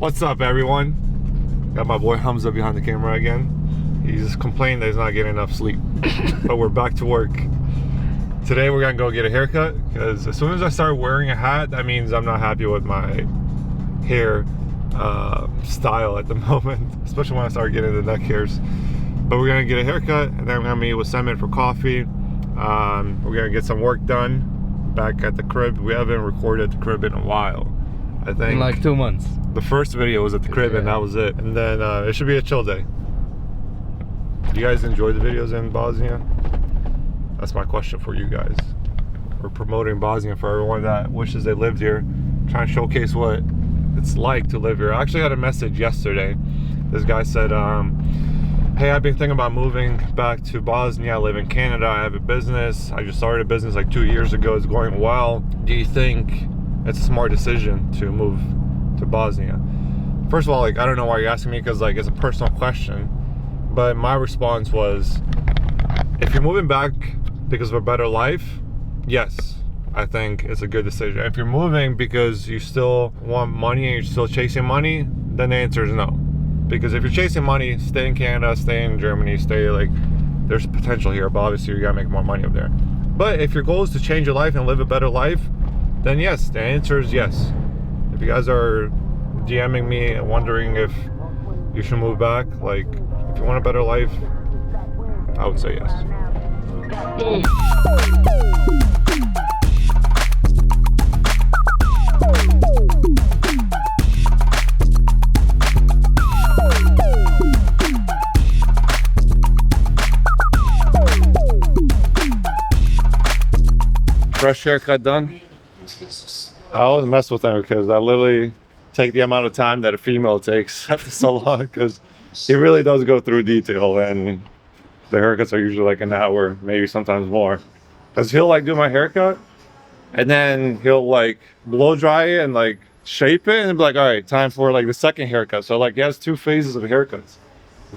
What's up, everyone? Got my boy Hamza behind the camera again. He's complaining that he's not getting enough sleep. But we're back to work. Today we're gonna go get a haircut because as soon as I start wearing a hat, that means I'm not happy with my hair style at the moment, especially when I start getting the neck hairs. But we're gonna get a haircut and then I'm gonna meet with Simon for coffee. We're gonna get some work done back at the crib. We haven't recorded at the crib in a while. I think in like 2 months. The first video was at the crib, and that was it. And then it should be a chill day. Do you guys enjoy the videos in Bosnia? That's my question for you guys. We're promoting Bosnia for everyone that wishes they lived here. Trying to showcase what it's like to live here. I actually had a message yesterday. This guy said, hey, I've been thinking about moving back to Bosnia. I live in Canada. I have a business. I just started a business like 2 years ago. It's going well. Do you think it's a smart decision to move to Bosnia? First of all, like, I don't know why you're asking me, because like it's a personal question. But my response was, if you're moving back because of a better life, yes, I think it's a good decision. If you're moving because you still want money and you're still chasing money, then the answer is no. Because if you're chasing money, stay in Canada, stay in Germany, stay, like, there's potential here, but obviously you gotta make more money up there. But if your goal is to change your life and live a better life, then yes, the answer is yes. If you guys are DMing me and wondering if you should move back, like, if you want a better life, I would say yes. Fresh haircut done. I always mess with them because I literally take the amount of time that a female takes after so long, because he really does go through detail, and the haircuts are usually like an hour, maybe sometimes more. Because he'll like do my haircut and then he'll like blow dry it and like shape it and be like, all right, time for like the second haircut. So like he has 2 phases of haircuts.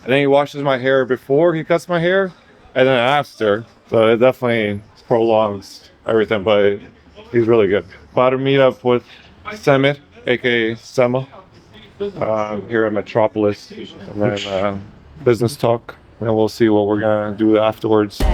And then he washes my hair before he cuts my hair and then after. So it definitely prolongs everything, but he's really good. About to meet up with Semir, aka Sema, here in Metropolis, and then business talk, and we'll see what we're gonna do afterwards. When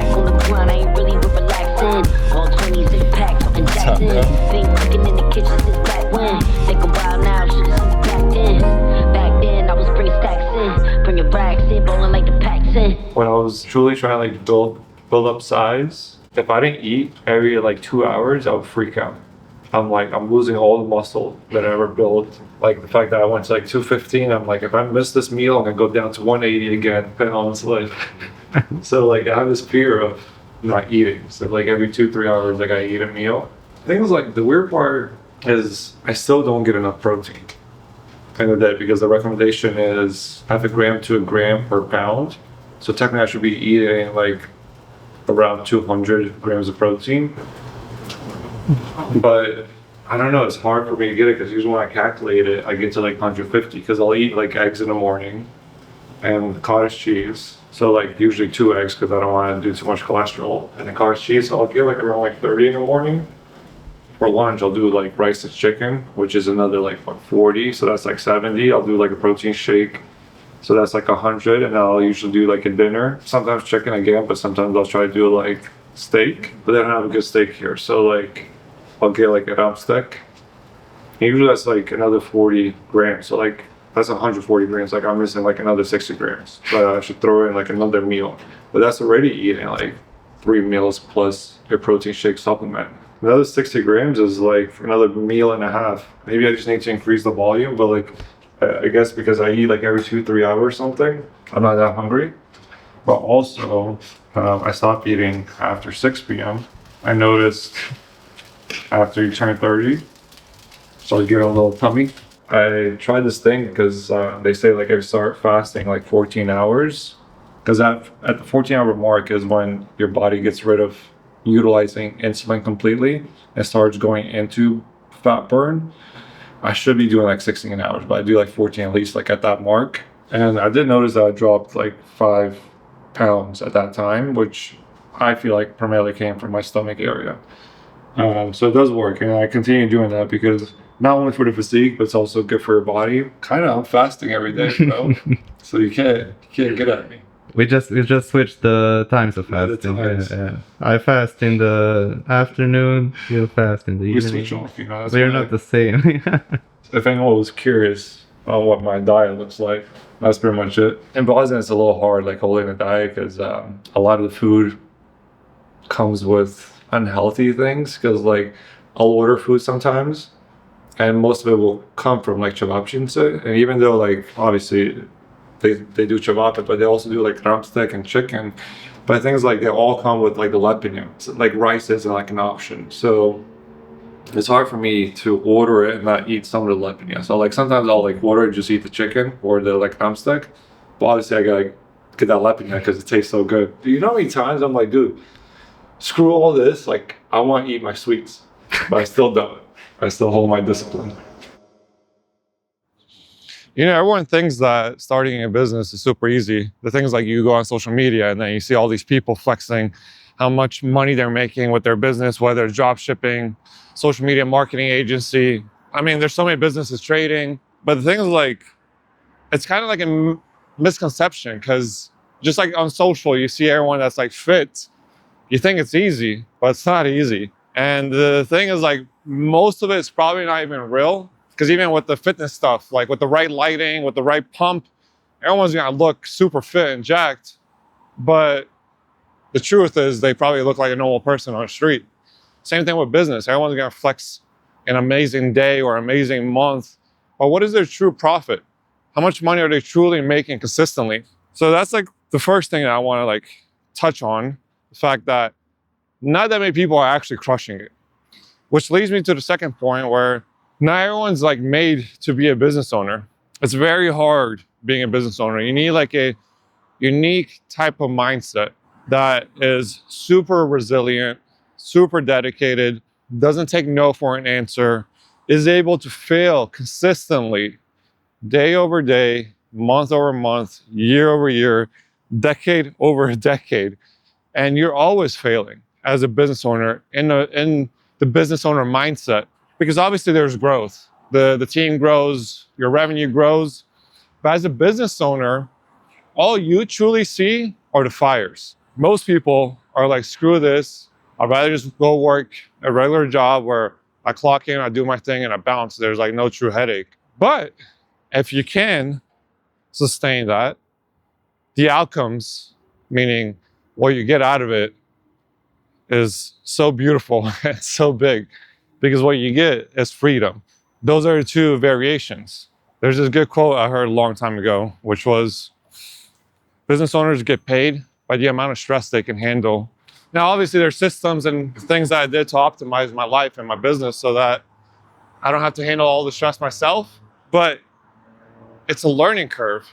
I was truly trying to like build up size, if I didn't eat every like 2 hours, I would freak out. I'm losing all the muscle that I ever built. Like the fact that I went to like 215, I'm like, if I miss this meal, I'm gonna go down to 180 again pounds. Like, so like I have this fear of not eating. So like every 2-3 hours, like I eat a meal. I think it was like the weird part is I still don't get enough protein in a day, because the recommendation is 0.5 gram to 1 gram per pound. So technically I should be eating like around 200 grams of protein. But I don't know, it's hard for me to get it, because usually when I calculate it, I get to like 150, because I'll eat like eggs in the morning and cottage cheese. So like usually 2 eggs, because I don't want to do too much cholesterol. And then cottage cheese, so I'll get like around like 30 in the morning. For lunch, I'll do like rice and chicken, which is another like 40, so that's like 70. I'll do like a protein shake, so that's like 100. And I'll usually do like a dinner, sometimes chicken again, but sometimes I'll try to do like steak, but they don't have a good steak here. So like I'll get like a rump steak. Usually that's like another 40 grams. So like that's 140 grams. Like I'm missing like another 60 grams. So I should throw in like another meal. But that's already eating like 3 meals plus a protein shake supplement. Another 60 grams is like another meal and a half. Maybe I just need to increase the volume, but like I guess because I eat like every 2-3 hours something, I'm not that hungry. But also I stopped eating after 6 p.m. I noticed after you turn 30, so I get a little tummy. I tried this thing because they say like if you start fasting like 14 hours, because at the 14-hour mark is when your body gets rid of utilizing insulin completely and starts going into fat burn. I should be doing like 16 hours, but I do like 14 at least, like at that mark. And I did notice that I dropped like 5 pounds at that time, which I feel like primarily came from my stomach area. So it does work, and I continue doing that because not only for the physique, but it's also good for your body. Kind of, I'm fasting every day, bro. So you can't get at me. We just switched the times of Yeah, the fasting. times. Yeah. I fast in the afternoon. You fast in the We evening. switch off, That's We're why, not the same. if anyone was curious on what my diet looks like, that's pretty much it. In Boston, it's a little hard, like holding a diet, because a lot of the food comes with unhealthy things. Because like I'll order food sometimes, and most of it will come from like cevapcice. And even though like obviously they do cevapi, but they also do like drumstick and chicken. But things like they all come with like the lepinium. So, like rice isn't like an option. So it's hard for me to order it and not eat some of the lepinium. So like sometimes I'll like order and just eat the chicken or the like drumstick. But obviously I gotta get that lepinium because it tastes so good. Do you know how many times I'm like, dude, screw all this. Like I want to eat my sweets, but I still don't. I still hold my discipline. You know, everyone thinks that starting a business is super easy. The things like you go on social media and then you see all these people flexing how much money they're making with their business, whether it's drop shipping, social media marketing agency. I mean, there's so many businesses trading, but the thing is like, it's kind of like a misconception because just like on social, you see everyone that's like fit, you think it's easy, but it's not easy. And the thing is like, most of it's probably not even real. Because even with the fitness stuff, like with the right lighting, with the right pump, everyone's gonna look super fit and jacked. But the truth is they probably look like a normal person on the street. Same thing with business. Everyone's gonna flex an amazing day or amazing month. But what is their true profit? How much money are they truly making consistently? So that's like the first thing that I wanna like touch on, the fact that not that many people are actually crushing it. Which leads me to the second point where not everyone's like made to be a business owner. It's very hard being a business owner. You need like a unique type of mindset that is super resilient, super dedicated, doesn't take no for an answer, is able to fail consistently, day over day, month over month, year over year, decade over a decade. And you're always failing as a business owner in the business owner mindset. Because obviously there's growth. The team grows, your revenue grows. But as a business owner, all you truly see are the fires. Most people are like, screw this. I'd rather just go work a regular job where I clock in, I do my thing, and I bounce. There's like no true headache. But if you can sustain that, the outcomes, meaning what you get out of it, is so beautiful and so big. Because what you get is freedom. Those are the two variations. There's this good quote I heard a long time ago, which was, business owners get paid by the amount of stress they can handle. Now, obviously there's systems and things that I did to optimize my life and my business so that I don't have to handle all the stress myself, but it's a learning curve.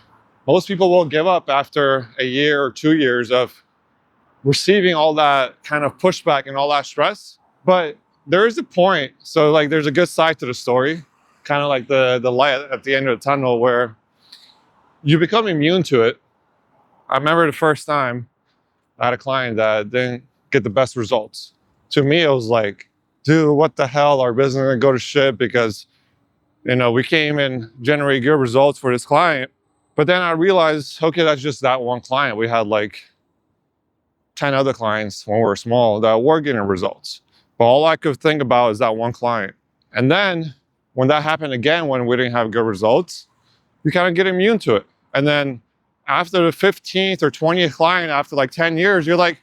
Most people will give up after a year or 2 years of receiving all that kind of pushback and all that stress, but there is a point. So like there's a good side to the story, kind of like the light at the end of the tunnel where you become immune to it. I remember the first time I had a client that didn't get the best results. To me, it was like, dude, what the hell? Our business is gonna go to shit because, you know, we came and generated good results for this client. But then I realized, okay, that's just that one client. We had like 10 other clients when we were small that were getting results. But all I could think about is that one client. And then when that happened again, when we didn't have good results, you kind of get immune to it. And then after the 15th or 20th client, after like 10 years, you're like,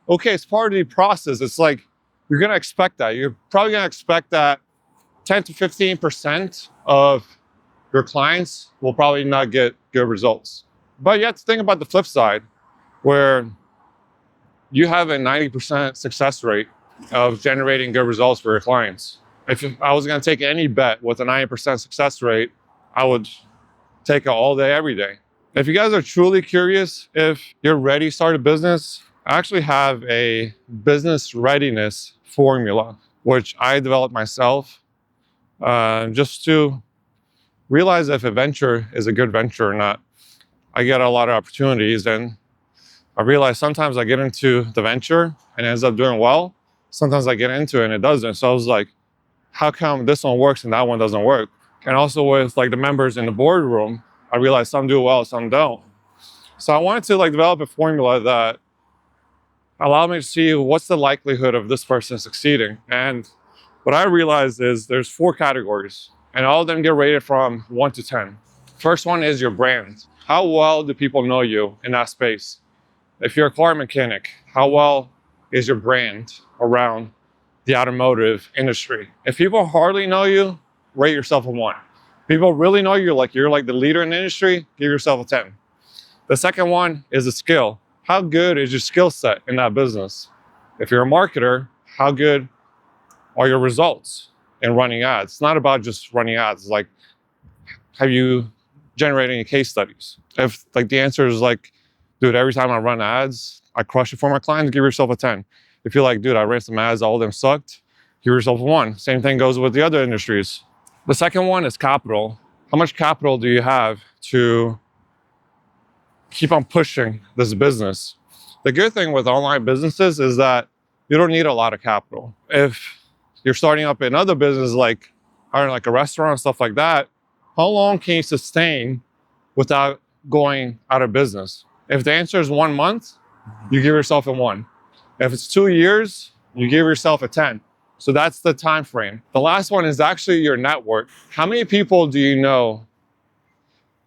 okay, it's part of the process. It's like, you're gonna expect that. You're probably gonna expect that 10 to 15% of your clients will probably not get good results. But you have to think about the flip side, where you have a 90% success rate of generating good results for your clients. If I was gonna take any bet with a 90% success rate, I would take it all day, every day. If you guys are truly curious if you're ready to start a business, I actually have a business readiness formula, which I developed myself just to realize if a venture is a good venture or not. I get a lot of opportunities, and I realize sometimes I get into the venture and it ends up doing well. Sometimes I get into it and it doesn't. So I was like, how come this one works and that one doesn't work? And also with like the members in the boardroom, I realized some do well, some don't. So I wanted to like develop a formula that allowed me to see what's the likelihood of this person succeeding. And what I realized is there's 4 categories, and all of them get rated from 1 to 10. First one is your brand. How well do people know you in that space? If you're a car mechanic, how well is your brand around the automotive industry? If people hardly know you, rate yourself a 1. People really know you, like you're like the leader in the industry, give yourself a 10. The second one is a skill. How good is your skill set in that business? If you're a marketer, how good are your results in running ads? It's not about just running ads. It's like, have you generated any case studies? If like the answer is like, dude, every time I run ads, I crush it for my clients, give yourself a 10. If you're like, dude, I ran some ads, all of them sucked, give yourself a 1. Same thing goes with the other industries. The second one is capital. How much capital do you have to keep on pushing this business? The good thing with online businesses is that you don't need a lot of capital. If you're starting up another business like hiring like a restaurant, stuff like that, how long can you sustain without going out of business? If the answer is 1 month, you give yourself a 1. If it's 2 years, you give yourself a 10. So that's the time frame. The last one is actually your network. How many people do you know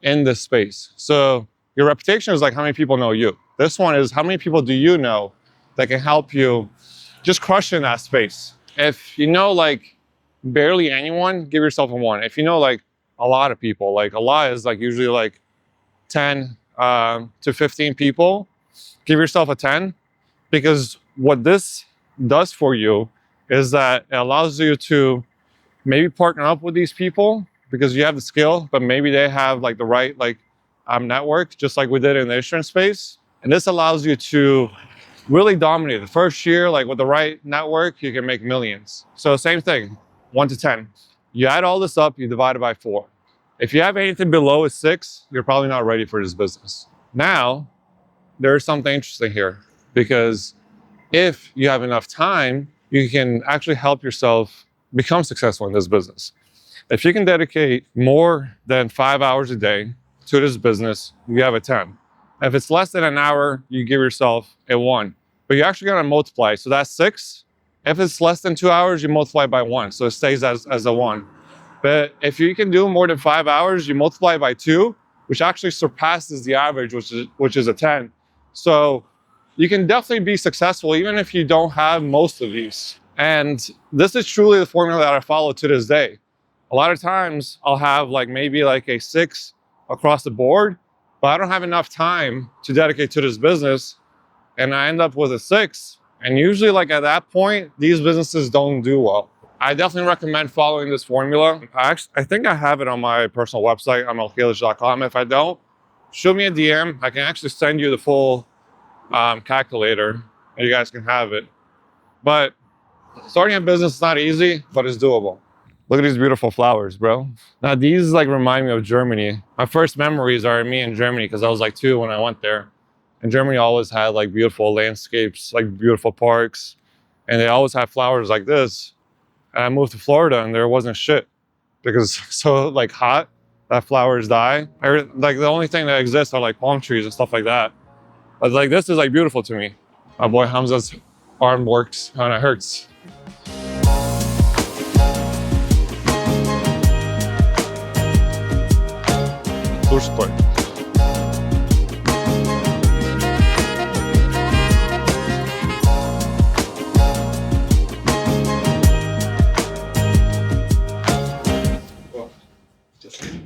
in this space? So your reputation is like how many people know you. This one is how many people do you know that can help you just crush in that space. If you know like barely anyone, give yourself a 1. If you know like a lot of people, like a lot is like usually like 10 to 15 people, give yourself a 10. Because what this does for you is that it allows you to maybe partner up with these people because you have the skill, but maybe they have like the right like network, just like we did in the insurance space. And this allows you to really dominate. The first year, like with the right network, you can make millions. So same thing, 1 to 10. You add all this up, you divide it by 4. If you have anything below a 6, you're probably not ready for this business. Now, there's something interesting here, because if you have enough time, you can actually help yourself become successful in this business. If you can dedicate more than 5 hours a day to this business, you have a 10. If it's less than an hour, you give yourself a 1. But you're actually gonna multiply. So that's 6. If it's less than 2 hours, you multiply by 1. So it stays as a 1. But if you can do more than 5 hours, you multiply by 2, which actually surpasses the average, which is a 10. So you can definitely be successful even if you don't have most of these. And this is truly the formula that I follow to this day. A lot of times I'll have like maybe like a 6 across the board, but I don't have enough time to dedicate to this business. And I end up with a 6. And usually like at that point, these businesses don't do well. I definitely recommend following this formula. I think I have it on my personal website, amelkalish.com. If I don't, shoot me a DM. I can actually send you the full calculator and you guys can have it. But starting a business is not easy, but it's doable. Look at these beautiful flowers, bro. Now these like remind me of Germany. My first memories are me in Germany because I was like 2 when I went there. And Germany always had like beautiful landscapes, like beautiful parks. And they always had flowers like this. And I moved to Florida and there wasn't shit because it's so like hot that flowers die. Like the only thing that exists are like palm trees and stuff like that. But like this is like beautiful to me. My boy Hamza's arm works and it hurts. Durchsport.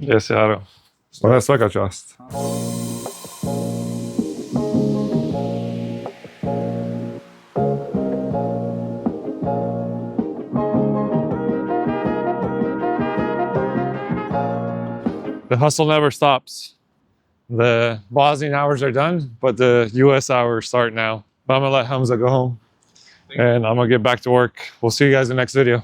Yes, Jaro. Ona svaka čast. The hustle never stops. The Bosnian hours are done, but the US hours start now. But I'm gonna let Hamza go home and I'm gonna get back to work. We'll see you guys in the next video.